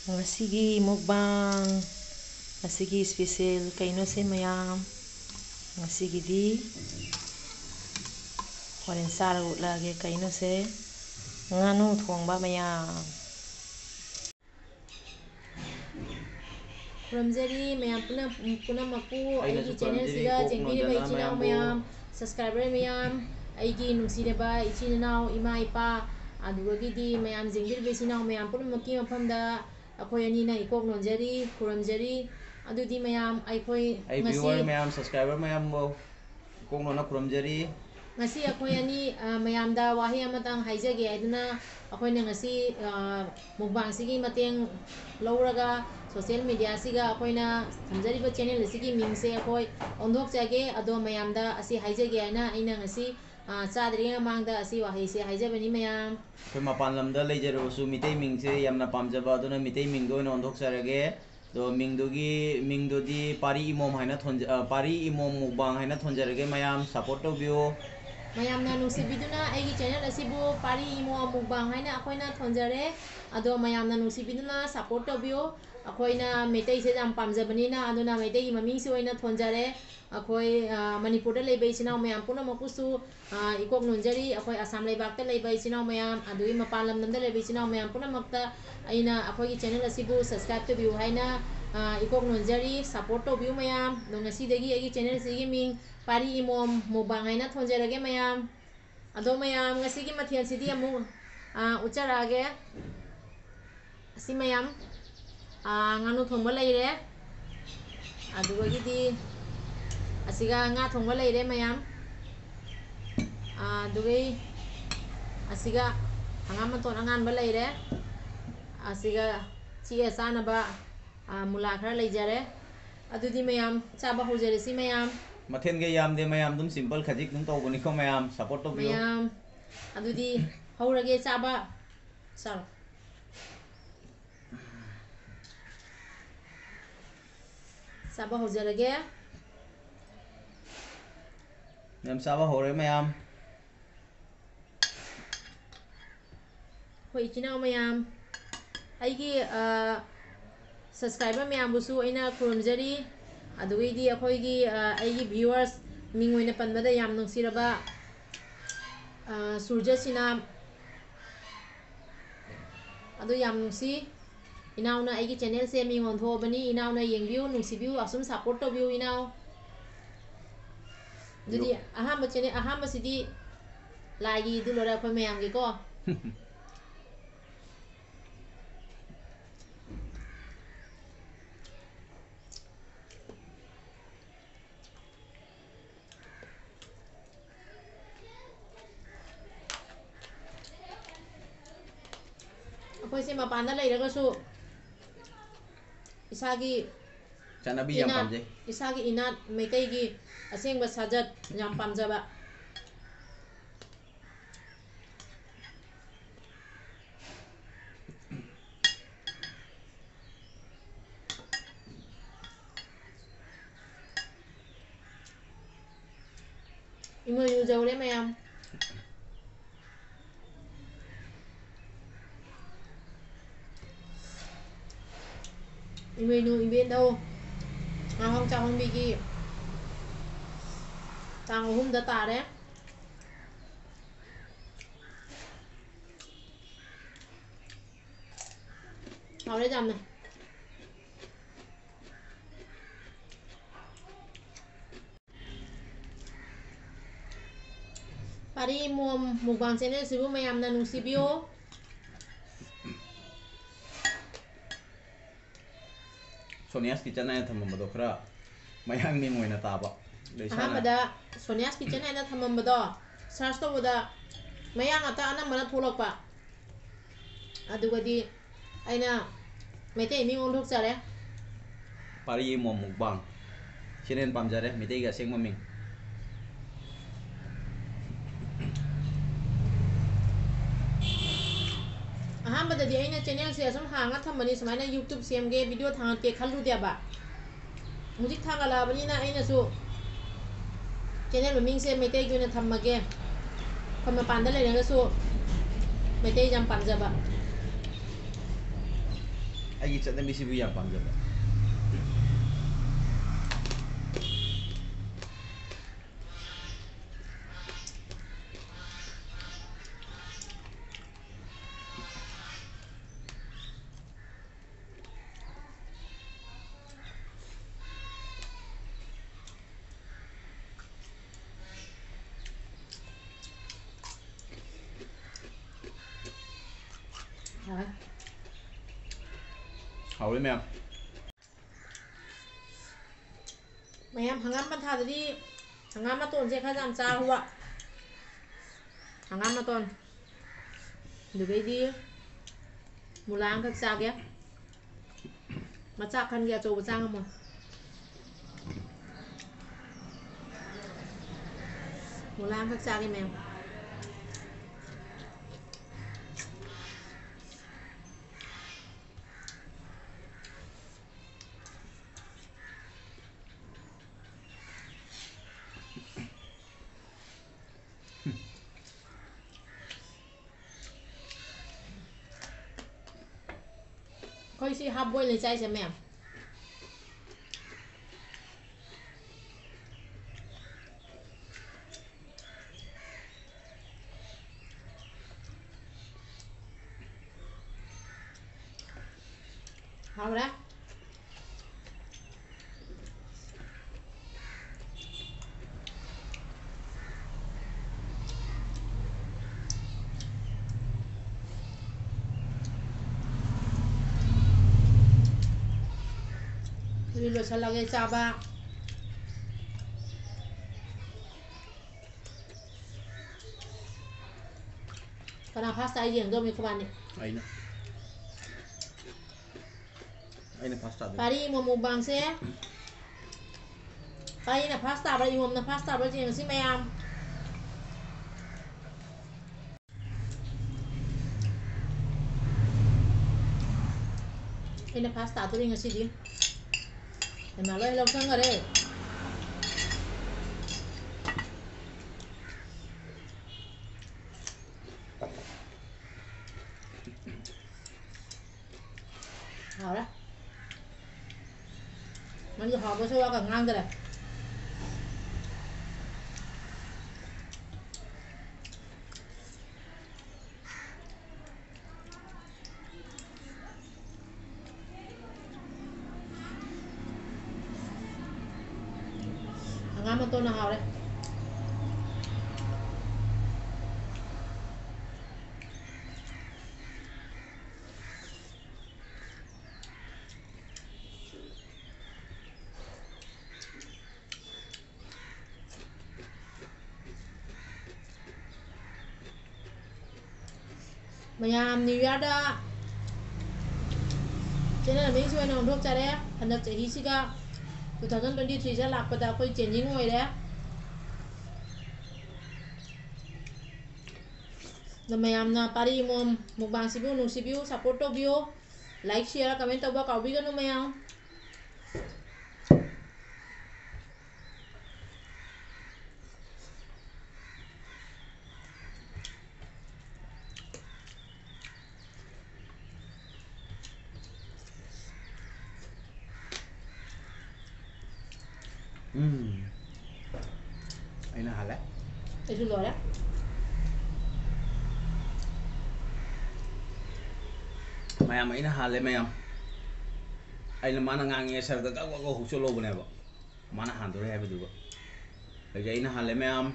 Ngasigi mukbang ngasigi special kaino se mayam ngasigidi horen sara utlage kaino se nganu thongba mayam Kuramjari mayam puna maku aigi channel siga jengbi ba ichinaw mayam subscriber mayam aigi nungsireba ichinanaw ima ipa adugagidi mayam jengbi ba ichinaw mayam puna maki mafamda akhoi ani na ikok nonjari kuramjari adudi mayam aikoi ngasi viewer mayam subscriber mayam bo ikok nona kuramjari ngasi akhoi ani mayam da wahi amatang haijage aduna akhoi na ngasi mukbang sigi mateng lauraga social media siga akhoi na thamjariba channel sigi mingse akhoi ondok jage ado mayam da asi haijage ana aina ngasi चाद्री मांगदा असी वाही से हाइजबनी मयाम कोई मपान lambda लेजरबसु मितै मिंगसे यामना पामजबा अदुना मितै मिंगदो न ओंधोक सरगे दो मिंगदोदी पारी इमोम हाइना थोन पारी इमोम मुबांग हाइना थोनजरगे मयाम सपोर्ट तोबियो मयाम ना नुसिबिदुना एगी चैनल असिबु पारी इमोम मुबांग हाइना अखोइना थोनजरे अदो मयाम ना नुसिबिदुना सपोर्ट तोबियो अखोइना मेतै से जाम पामजबनीना अदुना मेतै की ममिंग से ओइना थोनजरे अखोई मणिपुर लेबा इचिनाव मयाम पुनमकुसु इकोक नोंजरी अखोई आसाम लेबाक लेबा इचिनाव मयाम अदुई मपान लमदम लेबा इचिनाव मयाम पुनमक्ता अइना अखोई चैनल असिबु सब्सक्राइब तोबिउ हाइना इकोक नोंजरी सपोर्ट तोबिउ मयाम नोंगसीदगी एगी चैनल सिगी मिंग पारी इमोम मुबांग हाइना थोनजरगे मयाम अदो मयाम ngasiगी मथियन सिदी अमु उचरागे असि मयाम nganu thongba leire adugagidi asiga nga thongba leire mayam dugai asiga hangam ton angan ba leire asiga chi asana ba mula khara leijare adudi mayam chaba hojare si mayam mathen ge yam de mayam dum simple khajik dum to boni ko mayam support to biyo mayam adudi haurage chaba sar chaba hojarage mayam saba hore mayam hoi chinaw mayam aigi subscriber mayam busu aina khurumjari adugidi akhoigi aigi viewers mingoina panbada yam nungsiraba surja sinam adu yam nungsi inauna aigi channel se mingon thobani inauna yengbiu nungsibiu asum support to biu inaw jadi ahamba channel ahamba sidi lagi dulora khoi mayam gi ko ꯑꯩꯈꯣꯏꯁꯦ ꯃꯄꯥꯟꯗ ꯂꯩꯔꯒꯁꯨ ꯏꯁꯥꯒꯤ chanabi yam pamje ꯏꯁꯥꯒꯤ ꯏꯅꯥꯠ ꯃꯩꯇꯩꯒꯤ ꯑꯁꯦꯡꯕ ꯁꯥꯖꯠ ꯌꯥꯝ ꯄꯥꯝꯖꯕ ꯏꯃꯣꯏꯅꯨ ꯖꯧꯔꯦ ꯃꯌꯥꯝ Imenu ibet đâu không chào không bị gì tàng hôm đã tả đấy hào đấy dầm này Pari mua mukbang channel sibu mayam na nungsibio Sonia's kitchen ay thamambado khara mayang ni moina taba ahamada Sonia's kitchen ay na thamambado search to boda mayang ata anamana tholokpa adugadi aina mete mi ondok chare pari mom mukbang chinen pamjare mitei ga seng maming ahambada di aina channel se asum hanga thamani sumaina YouTube semge video thangat ke khalu diaba mujik thangala bani na aina su channel maming se mete guna thammage khama panda le nga su mete jam pamjaba ꯑꯩꯒꯤ ꯆꯠꯅꯕꯤꯁꯤꯕꯨ ꯌꯥꯝ ꯄꯥꯝꯖꯕ ꯍꯥꯎꯔꯦ ꯃꯌꯥꯝ ꯃꯌꯥꯝ ꯍꯪꯒꯥꯝ ꯄꯟꯊꯥꯗꯗꯤ ꯍꯪꯒꯥꯝ ꯃꯇꯣꯟꯁꯦ ꯈꯔ ꯌꯥꯝ ꯆꯥꯍꯧꯕ ꯍꯪꯒꯥꯝ ꯃꯇꯣꯟ ꯑꯗꯨꯗꯩꯗꯤ ꯃꯨꯂꯥ ꯑꯃꯈꯛ ꯆꯥꯒꯦ ꯃꯆꯥ ꯈꯟꯒꯦ ꯑꯆꯧꯕ ꯆꯥ ꯉꯝꯃꯣꯏ ꯃꯨꯂꯥ ꯑꯃꯈꯛ ꯆꯥꯒꯦ ꯃꯌꯥꯝ ꯑꯩꯈꯣꯏ ꯁꯤ ꯍꯥꯞ ꯕꯣꯏꯜ ꯆꯥꯏꯁꯦ ꯃꯌꯥꯝ ꯍꯥꯎꯔꯦ ꯂꯣꯏꯁꯜꯂꯒꯦ ꯆꯥꯕ ꯀꯅꯥ ꯐꯥꯁ ꯇꯥꯏ ꯌꯦꯡꯗꯧꯃꯤ ꯈꯨꯕꯥꯅꯤ ꯑꯩꯅ ꯐꯥꯁ ꯇꯥꯗꯣꯏꯅꯤ ꯄꯥꯔꯤ ꯏꯃꯣꯝ ꯃꯨꯛꯕꯥꯡꯁꯦ ꯄꯥꯔꯤꯅ ꯐꯥꯁ ꯇꯥꯕ꯭ꯔꯥ ꯏꯃꯣꯝꯅ ꯐꯥꯁ ꯇꯥꯕ꯭ꯔꯥ ꯌꯦꯡꯉꯁꯤ ꯃꯌꯥꯝ ꯑꯩꯅ ꯐꯥꯁ ꯇꯥꯗꯣꯔꯤ ꯉꯁꯤꯗꯤ ꯍꯩꯃꯥ ꯂꯣꯏ ꯂꯧꯁꯟꯈꯔꯦ ꯍꯥꯎꯔꯦ ꯅꯪꯁꯨ ꯍꯥꯎꯕꯁꯨ ꯋꯥꯒ ꯉꯥꯡꯗꯔꯦ hanggang mo to na hawre mayam New Year da channel mi su na ndok chare handak chahi siga 2023 ja lakpada koi changing oire na mayam na pari mom mukbang sibu nusibiu support to biu like share comment to ba kaubi ganu mayam Aina halé itu lore mayam aina halé mayam aina mana ngangi sarda ga go hucholo bune ba mana handore ha bidu ba aina halé mayam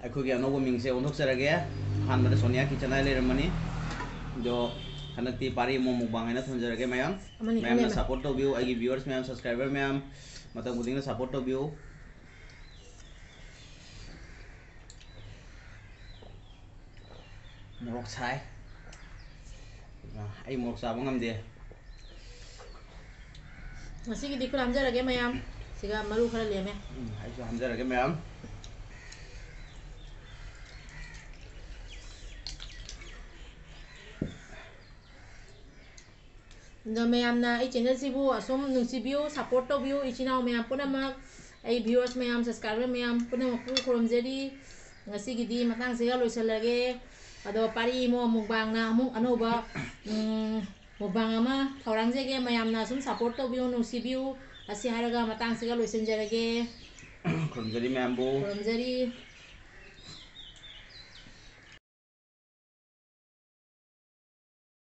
ꯑꯩꯈꯣꯏꯒꯤ ꯑꯅꯧꯕ ꯃꯤꯡꯁꯦ ꯑꯣꯟꯊꯣꯛꯆꯔꯒꯦ ꯑꯍꯥꯟꯕꯗ Sonia kitchen ꯍꯥꯏꯅ ꯂꯩꯔꯝꯕꯅꯤ ꯑꯗꯣ ꯍꯟꯗꯛꯇꯤ ꯄꯥꯔꯤ ꯏꯃꯣꯝ mukbang ꯍꯥꯏꯅ ꯊꯣꯟꯖꯔꯒꯦ ꯃꯌꯥꯝꯅ ꯁꯞꯄꯣꯔꯠ ꯇꯧꯕꯤꯌꯨ ꯑꯩꯒꯤ ꯚ꯭ꯌꯨꯋꯔꯁ ꯃꯌꯥꯝ ꯁꯕꯁꯀ꯭ꯔꯥꯏꯕꯔ ꯃꯌꯥꯝ ꯃꯇꯝ ꯈꯨꯗꯤꯡꯗ ꯁꯞꯄꯣꯔꯠ ꯇꯧꯕꯤꯌꯨ ꯃꯣꯔꯣꯛ ꯁꯥꯏ ꯑꯩ ꯃꯣꯔꯣꯛ ꯆꯥꯕ ꯉꯝꯗꯦ ꯉꯁꯤꯒꯤꯗꯤ ꯈꯨꯠ ꯍꯥꯝꯖꯔꯒꯦ ꯃꯌꯥꯝ ꯁꯤꯒ ꯃꯔꯨ ꯈꯔ ꯂꯦꯝꯃꯦ ꯑꯩꯁꯨ ꯍꯥꯝꯖꯔꯒꯦ ꯃꯌꯥꯝ ꯗ ꯃꯌꯥꯝꯅ ꯑꯩ ꯆꯦꯅꯦꯜꯁꯤꯕꯨ ꯑꯁꯨꯝ ꯅꯨꯡꯁꯤꯕꯤꯌꯨ ꯁꯞꯄꯣꯔꯠ ꯇꯧꯕꯤꯌꯨ ꯏꯆꯤꯟ ꯏꯅꯥꯎ ꯃꯌꯥꯝ ꯄꯨꯝꯅꯃꯛ ꯑꯩ ꯚ꯭ꯌꯨꯋꯔꯁ ꯃꯌꯥꯝ ꯁꯕꯁꯀ꯭ꯔꯥꯏꯕꯔ ꯃꯌꯥꯝ ꯄꯨꯝꯅꯃꯛꯄꯨ ꯈꯨꯔꯨꯝꯖꯔꯤ ꯉꯁꯤꯒꯤꯗꯤ ꯃꯇꯥꯡꯁꯤꯒ ꯂꯣꯏꯁꯤꯜꯂꯒꯦ ꯑꯗꯣ ꯄꯥꯔꯤ ꯏꯃꯣꯝ ꯃꯨꯛꯕꯥꯡꯅ ꯑꯃꯨꯛ ꯑꯅꯧꯕ ꯃꯨꯛꯕꯥꯡ ꯑꯃ ꯊꯧꯔꯥꯡꯖꯒꯦ ꯃꯌꯥꯝꯅ ꯁꯨꯝ ꯁꯞꯄꯣꯔꯠ ꯇꯧꯕꯤꯌꯨ ꯅꯨꯡꯁꯤꯕꯤꯌꯨ ꯑꯁꯤ ꯍꯥꯏꯔꯒ ꯃꯇꯥꯡꯁꯤꯒ ꯂꯣꯏꯁꯤꯟꯖꯔꯒꯦ ꯈꯨꯔꯨꯝꯖꯔꯤ ꯃꯌꯥꯝꯕꯨ ꯈꯨꯔꯨꯝꯖꯔꯤ